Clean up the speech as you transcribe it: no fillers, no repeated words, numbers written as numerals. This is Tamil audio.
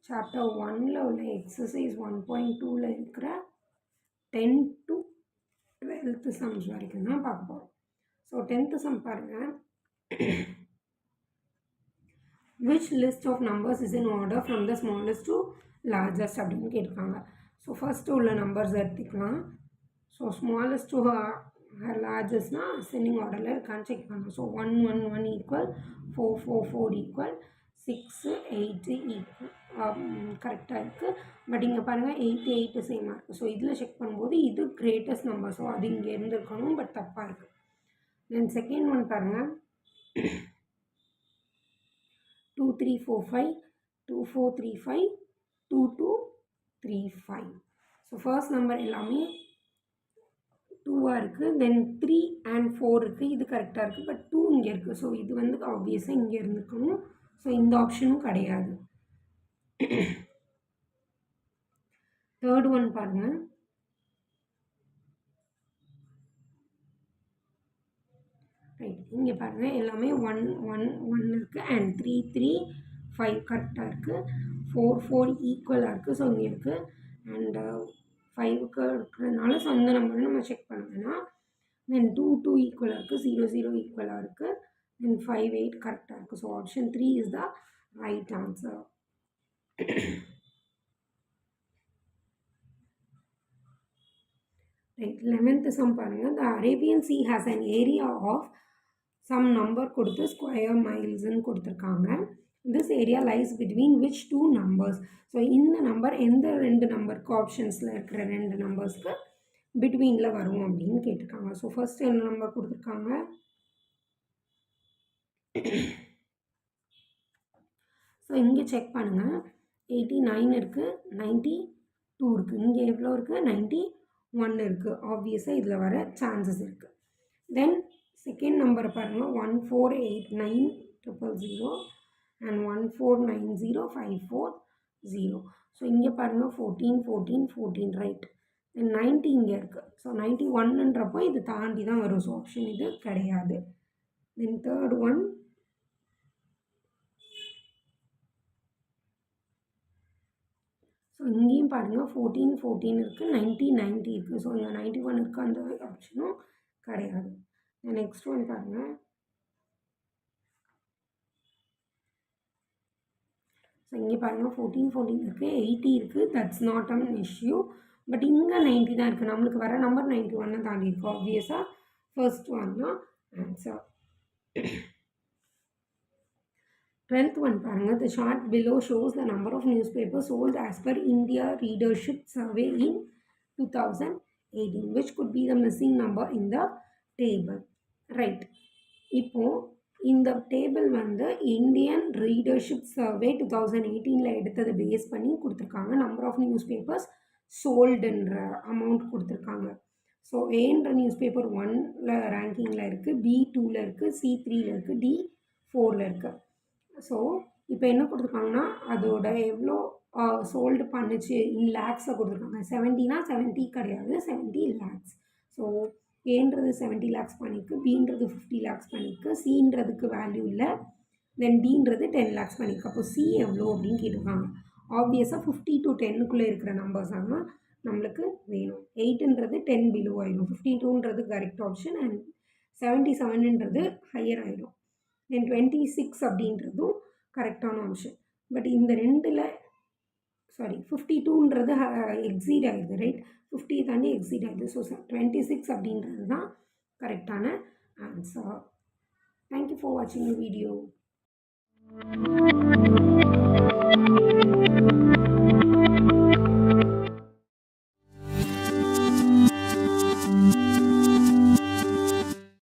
சாப்டர் 1ல் உள்ள எக்ஸசைஸ் 1.2ல் இருக்கிற 10 to 12th சம்ஸ் வரைக்கும் தான் பார்க்க போகிறோம். ஸோ 10th சம் பாருங்கள். which list of numbers is in order from the smallest to largest அப்படின்னு கேட்டிருக்காங்க. ஸோ ஃபஸ்ட்டு உள்ள நம்பர்ஸ் எடுத்துக்கலாம். ஸோ ஸ்மாலஸ்ட் டு லார்ஜஸ்ட்னா அசெண்டிங் ஆர்டரில் இருக்கான்னு செக் பண்ணணும். ஸோ 1 1 1 ஈக்குவல் 4 4 4 ஈக்குவல் 6 8 ஈக்குவல் கரெக்டாக இருக்குது. பட் இங்கே பாருங்கள் 8 8 சேமாக இருக்குது. ஸோ இதில் செக் பண்ணும்போது இது கிரேட்டஸ்ட் நம்பர். ஸோ அது இங்கே இருந்திருக்கணும், பட் தப்பாக இருக்குது. தென் செகண்ட் ஒன் பாருங்கள். 2 3 4 5 2 4 3 5 2 2 3 5. ஸோ ஃபர்ஸ்ட் நம்பர் எல்லாமே 2ஆக இருக்குது. தென் 3 and 4 இருக்குது. இது கரெக்டாக இருக்குது, பட் 2 இங்கே இருக்குது. ஸோ இது வந்து ஆப்வியஸாக இங்கே இருந்துக்கணும். ஸோ இந்த ஆப்ஷனும் கிடையாது. தேர்ட் ஒன் பாருங்கள். ரைட், இங்கே பாருங்கள் எல்லாமே 1 1 1 இருக்குது அண்ட் 3 3 5 கரெக்டாக இருக்குது. 4 4 ஈக்குவலாக இருக்குது. ஸோ இங்கே இருக்குது அண்ட் 5க்கு இருக்கிறதுனால ஸோ அந்த நம்பரை நம்ம செக் பண்ணோம்னா தென் 2 2 ஈக்குவலாக இருக்குது. 0 0 ஈக்குவலாக இருக்குது. தென் 5 8 கரெக்டாக இருக்குது. So option 3 is the right answer. Right, 11th sum பாருங்கள். The Arabian Sea has an area of some number கொடுத்து ஸ்கொயர் மைல்ஸ்ன்னு கொடுத்துருக்காங்க. This area lies between which 2 numbers. So இந்த நம்பர் எந்த 2 நம்பருக்கு ஆப்ஷன்ஸில் இருக்கிற 2 நம்பர்ஸ்க்கு பிட்வீனில் வரும் அப்படின்னு கேட்டிருக்காங்க. ஸோ ஃபர்ஸ்ட் என்ன நம்பர் கொடுத்துருக்காங்க? ஸோ இங்கே செக் பண்ணுங்கள். 89 இருக்குது, 92 இருக்குது. இங்கே எவ்வளோ இருக்குது? 91 இருக்குது. ஆப்வியஸாக இதில் வர சான்சஸ் இருக்குது. தென் செகண்ட் நம்பரை பாருங்கள். 1489 000 and 1490 540. ஸோ இங்கே பாருங்கள் 14 14 14 ரைட். தென் 90 இங்கே இருக்குது. ஸோ 91ன்றப்போ இது தாண்டி தான் வரும். ஸோ ஆப்ஷன் இது கிடையாது. Then third one. ஸோ இங்கேயும் பாருங்கள் 14 14 இருக்குது, 90 90 இருக்குது. ஸோ இங்கே 91 இருக்குது, அந்த ஆப்ஷனும் கிடையாது. நெக்ஸ்ட் ஒன் பாருங்கள். ஸோ இங்கே பாருங்கள் 14 14 இருக்குது, 80 இருக்குது. That's not an issue. But இங்கே 90 தான் இருக்குது. நம்மளுக்கு வர நம்பர் 91 தாண்டி இருக்குது. ஆப்வியஸாக ஃபர்ஸ்ட் ஒன் தான் ஆன்சர். 12th ஒன் பாருங்கள். The chart below shows the number of newspaper sold as per India readership survey in 2018 which could be the missing number in the table. Right, இப்போது இந்த டேபிள் வந்து இந்தியன் ரீடர்ஷிப் சர்வே 2018 எடுத்ததை பேஸ் பண்ணி கொடுத்துருக்காங்க. நம்பர் ஆஃப் நியூஸ் பேப்பர்ஸ் சோல்டுன்ற அமௌண்ட் கொடுத்துருக்காங்க. ஸோ ஏன்ற நியூஸ் பேப்பர் 1ல் ரேங்கிங்கில் இருக்குது, B 2ல் இருக்குது, C 3ல் இருக்குது, D 4ல் இருக்குது. ஸோ இப்போ என்ன கொடுத்துருக்காங்கன்னா அதோட எவ்வளோ சோல்டு பண்ணுச்சு இன் லேக்ஸில் கொடுத்துருக்காங்க. 70னா 70 கிடையாது, 70 லேக்ஸ். ஸோ ஏன்றது 70 லேக்ஸ் பண்ணியிருக்கு, பின்றது 50 லேக்ஸ் பண்ணியிருக்கு, சின்றதுக்கு வேல்யூ இல்லை, தென் டின்றது 10 லேக்ஸ் பண்ணியிருக்கு. அப்போ சி எவ்வளோ அப்படின்னு கேட்டிருக்காங்க. ஆப்வியஸாக 50 to 10க்குள்ளே இருக்கிற நம்பர்ஸ் ஆனால் நம்மளுக்கு வேணும். 8ன்றது 10 பிலோ ஆகிடும், 52ன்றது கரெக்ட் ஆப்ஷன் அண்ட் 77ன்றது ஹையர் ஆகிடும். தென் 26 அப்படின்றதும் கரெக்டான ஆப்ஷன். பட் இந்த ரெண்டில் 52ன்றது எக்ஸீட் ஆகிடுது. ரைட், 50 தாண்டி எக்ஸீட் ஆகிடுது. ஸோ 26 அப்படின்றது தான் கரெக்டான ஆன்சர். தேங்க்யூ ஃபார் வாட்சிங் த வீடியோ.